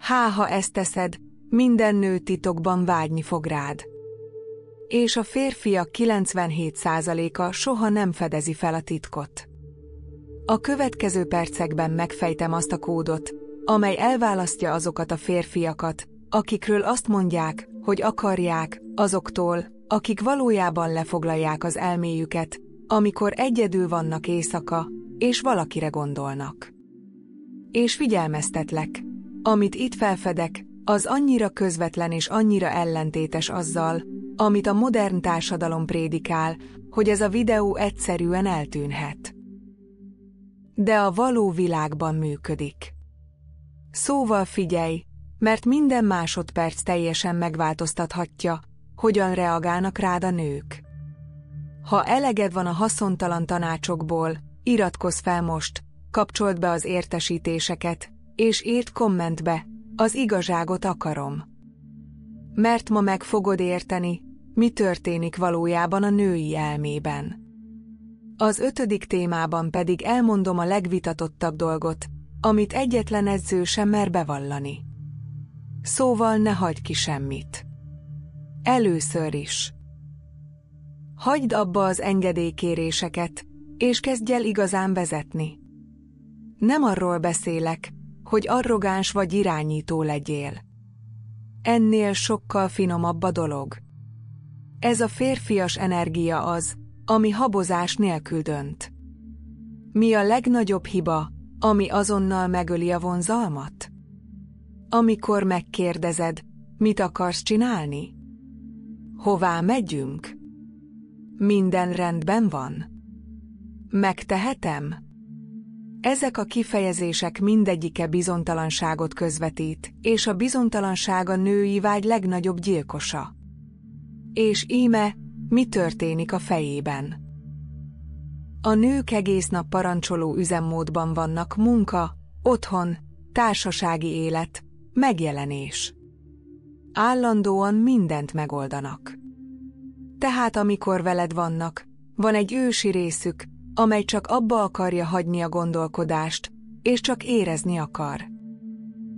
Ha ezt teszed, minden nő titokban vágyni fog rád. És a férfiak 97%-a soha nem fedezi fel a titkot. A következő percekben megfejtem azt a kódot, amely elválasztja azokat a férfiakat, akikről azt mondják, hogy akarják, azoktól, akik valójában lefoglalják az elméjüket, amikor egyedül vannak éjszaka, és valakire gondolnak. És figyelmeztetlek, amit itt felfedek, az annyira közvetlen és annyira ellentétes azzal, amit a modern társadalom prédikál, hogy ez a videó egyszerűen eltűnhet. De a való világban működik. Szóval figyelj, mert minden másodperc teljesen megváltoztathatja, hogyan reagálnak rád a nők. Ha eleged van a haszontalan tanácsokból, iratkozz fel most, kapcsold be az értesítéseket, és írd kommentbe, az igazságot akarom. Mert ma meg fogod érteni, mi történik valójában a női elmében. Az 5. témában pedig elmondom a legvitatottabb dolgot, amit egyetlen edző sem mer bevallani. Szóval ne hagyd ki semmit. Először is. Hagyd abba az engedélykéréseket, és kezdj el igazán vezetni. Nem arról beszélek, hogy arrogáns vagy irányító legyél. Ennél sokkal finomabb a dolog. Ez a férfias energia az, ami habozás nélkül dönt. Mi a legnagyobb hiba, ami azonnal megöli a vonzalmat? Amikor megkérdezed, mit akarsz csinálni? Hová megyünk? Minden rendben van? Megtehetem? Ezek a kifejezések mindegyike bizonytalanságot közvetít, és a bizonytalanság a női vágy legnagyobb gyilkosa. És íme, mi történik a fejében? A nők egész nap parancsoló üzemmódban vannak: munka, otthon, társasági élet, megjelenés. Állandóan mindent megoldanak. Tehát amikor veled vannak, van egy ősi részük, amely csak abba akarja hagyni a gondolkodást, és csak érezni akar.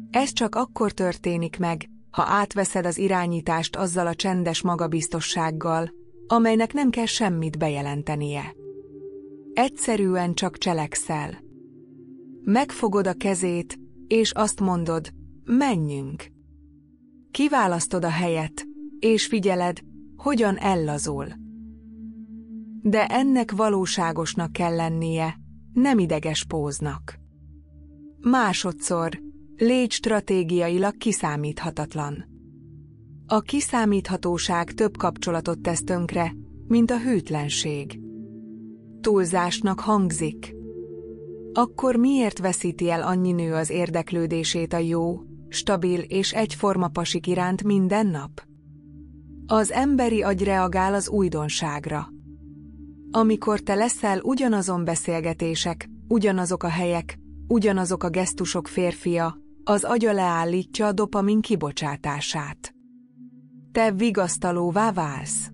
Ez csak akkor történik meg, ha átveszed az irányítást azzal a csendes magabiztossággal, amelynek nem kell semmit bejelentenie. Egyszerűen csak cselekszel. Megfogod a kezét, és azt mondod, menjünk. Kiválasztod a helyet, és figyeled, hogyan ellazul. De ennek valóságosnak kell lennie, nem ideges póznak. Másodszor, légy stratégiailag kiszámíthatatlan. A kiszámíthatóság több kapcsolatot tesz tönkre, mint a hűtlenség. Túlzásnak hangzik. Akkor miért veszíti el annyi nő az érdeklődését a jó, stabil és egyforma pasik iránt minden nap? Az emberi agy reagál az újdonságra. Amikor te leszel ugyanazon beszélgetések, ugyanazok a helyek, ugyanazok a gesztusok férfia, az agya leállítja a dopamin kibocsátását. Te vigasztalóvá válsz.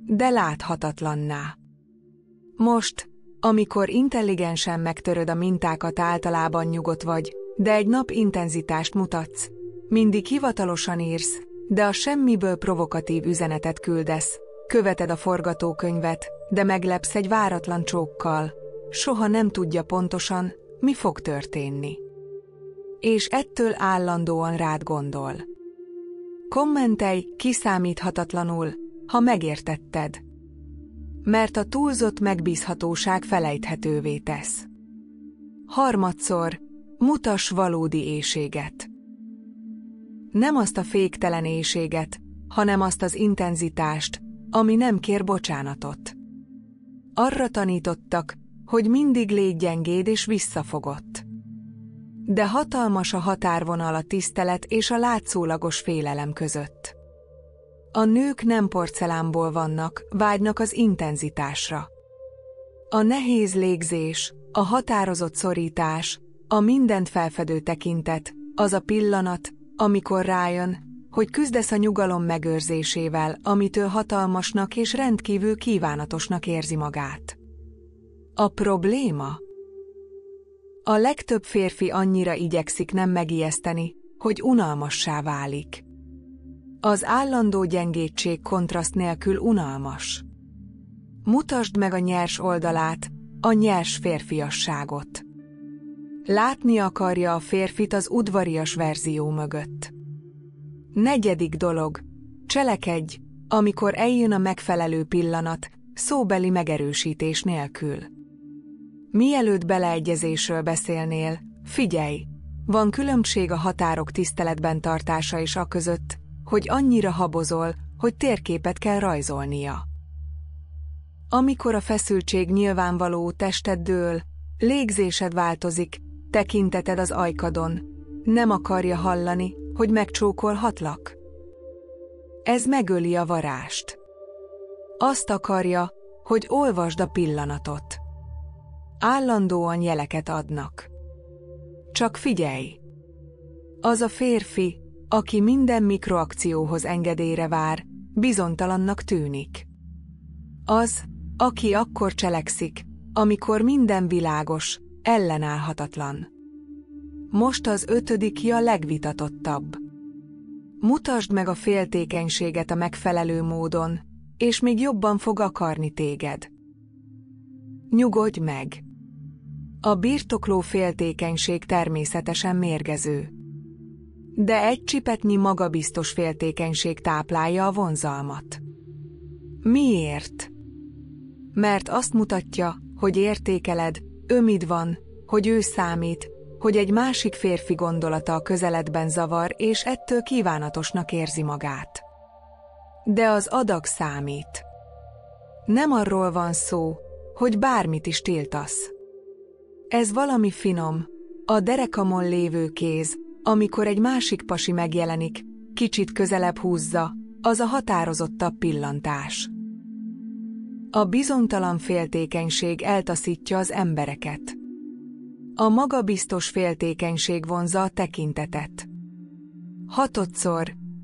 De láthatatlanná. Most, amikor intelligensen megtöröd a mintákat, általában nyugodt vagy, de egy nap intenzitást mutatsz, mindig hivatalosan írsz, de a semmiből provokatív üzenetet küldesz, követed a forgatókönyvet, de meglepsz egy váratlan csókkal, soha nem tudja pontosan, mi fog történni. És ettől állandóan rád gondol. Kommentelj kiszámíthatatlanul, ha megértetted. Mert a túlzott megbízhatóság felejthetővé tesz. Harmadszor, mutass valódi éhséget. Nem azt a féktelen éhséget, hanem azt az intenzitást, ami nem kér bocsánatot. Arra tanítottak, hogy mindig légy gyengéd és visszafogott. De hatalmas a határvonal a tisztelet és a látszólagos félelem között. A nők nem porcelánból vannak, vágynak az intenzitásra. A nehéz légzés, a határozott szorítás, a mindent felfedő tekintet, az a pillanat, amikor rájön, hogy küzdesz a nyugalom megőrzésével, amitől hatalmasnak és rendkívül kívánatosnak érzi magát. A probléma? A legtöbb férfi annyira igyekszik nem megijeszteni, hogy unalmassá válik. Az állandó gyengétség kontraszt nélkül unalmas. Mutasd meg a nyers oldalát, a nyers férfiasságot. Látni akarja a férfit az udvarias verzió mögött. 4. dolog. Cselekedj, amikor eljön a megfelelő pillanat, szóbeli megerősítés nélkül. Mielőtt beleegyezésről beszélnél, figyelj! Van különbség a határok tiszteletben tartása és a között, hogy annyira habozol, hogy térképet kell rajzolnia. Amikor a feszültség nyilvánvaló, tested dől, légzésed változik, tekinteted az ajkadon, nem akarja hallani, hogy megcsókolhatlak. Ez megöli a varást. Azt akarja, hogy olvasd a pillanatot. Állandóan jeleket adnak. Csak figyelj! Az a férfi, aki minden mikroakcióhoz engedélyre vár, bizonytalannak tűnik. Az, aki akkor cselekszik, amikor minden világos, ellenállhatatlan. Most az 5. a legvitatottabb. Mutasd meg a féltékenységet a megfelelő módon, és még jobban fog akarni téged. Nyugodj meg! A birtokló féltékenység természetesen mérgező. De egy csipetnyi magabiztos féltékenység táplálja a vonzalmat. Miért? Mert azt mutatja, hogy értékeled, ömid van, hogy ő számít, hogy egy másik férfi gondolata a közeledben zavar és ettől kívánatosnak érzi magát. De az adag számít. Nem arról van szó, hogy bármit is tiltasz. Ez valami finom, a derekamon lévő kéz, amikor egy másik pasi megjelenik, kicsit közelebb húzza, az a határozottabb pillantás. A bizonytalan féltékenység eltaszítja az embereket. A magabiztos féltékenység vonzza a tekintetet. 6.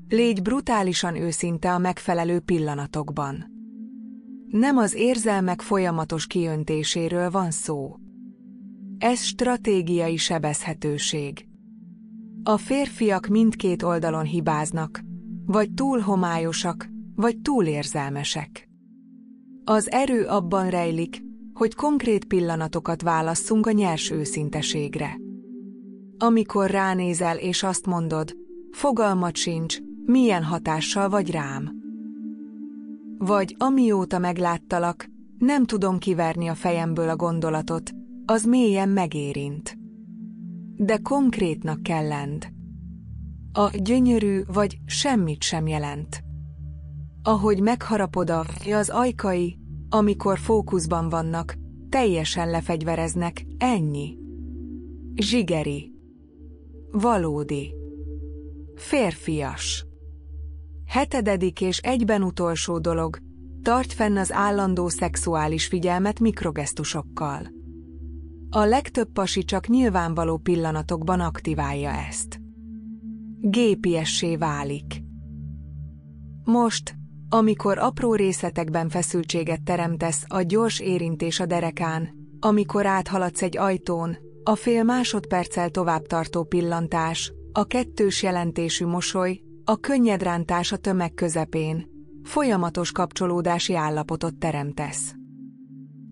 Légy brutálisan őszinte a megfelelő pillanatokban. Nem az érzelmek folyamatos kiöntéséről van szó. Ez stratégiai sebezhetőség. A férfiak mindkét oldalon hibáznak, vagy túl homályosak, vagy túl érzelmesek. Az erő abban rejlik, hogy konkrét pillanatokat válasszunk a nyers őszinteségre. Amikor ránézel és azt mondod, fogalmat sincs, milyen hatással vagy rám. Vagy amióta megláttalak, nem tudom kiverni a fejemből a gondolatot, az mélyen megérint. De konkrétnak kell lenned. A gyönyörű vagy semmit sem jelent. Ahogy megharapod az ajkai, amikor fókuszban vannak, teljesen lefegyvereznek, ennyi. Zsigeri. Valódi. Férfias. 7. és egyben utolsó dolog, tarts fenn az állandó szexuális figyelmet mikrogesztusokkal. A legtöbb pasi csak nyilvánvaló pillanatokban aktiválja ezt. Gépiessé válik. Most, amikor apró részletekben feszültséget teremtesz, a gyors érintés a derekán, amikor áthaladsz egy ajtón, a fél másodperccel tovább tartó pillantás, a kettős jelentésű mosoly, a könnyed rántás a tömeg közepén, folyamatos kapcsolódási állapotot teremtesz.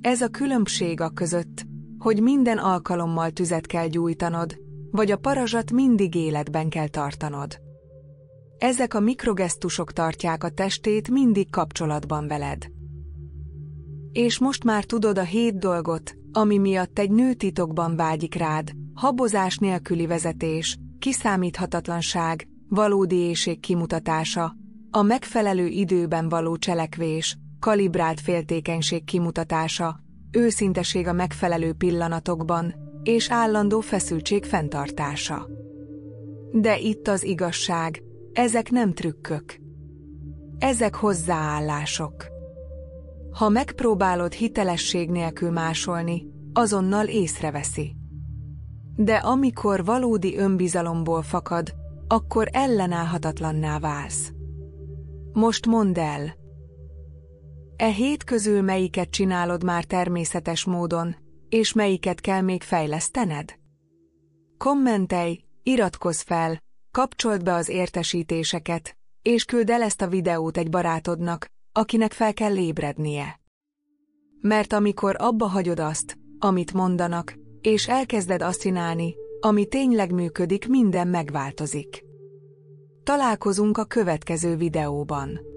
Ez a különbség a között, hogy minden alkalommal tüzet kell gyújtanod, vagy a parazsat mindig életben kell tartanod. Ezek a mikrogesztusok tartják a testét mindig kapcsolatban veled. És most már tudod a 7 dolgot, ami miatt egy nő titokban vágyik rád: habozás nélküli vezetés, kiszámíthatatlanság, valódi éhség kimutatása, a megfelelő időben való cselekvés, kalibrált féltékenység kimutatása, őszinteség a megfelelő pillanatokban, és állandó feszültség fenntartása. De itt az igazság, ezek nem trükkök. Ezek hozzáállások. Ha megpróbálod hitelesség nélkül másolni, azonnal észreveszi. De amikor valódi önbizalomból fakad, akkor ellenállhatatlanná válsz. Most mondd el. E 7 közül melyiket csinálod már természetes módon, és melyiket kell még fejlesztened? Kommentelj, iratkozz fel, kapcsold be az értesítéseket, és küld el ezt a videót egy barátodnak, akinek fel kell ébrednie. Mert amikor abba hagyod azt, amit mondanak, és elkezded azt csinálni, ami tényleg működik, minden megváltozik. Találkozunk a következő videóban.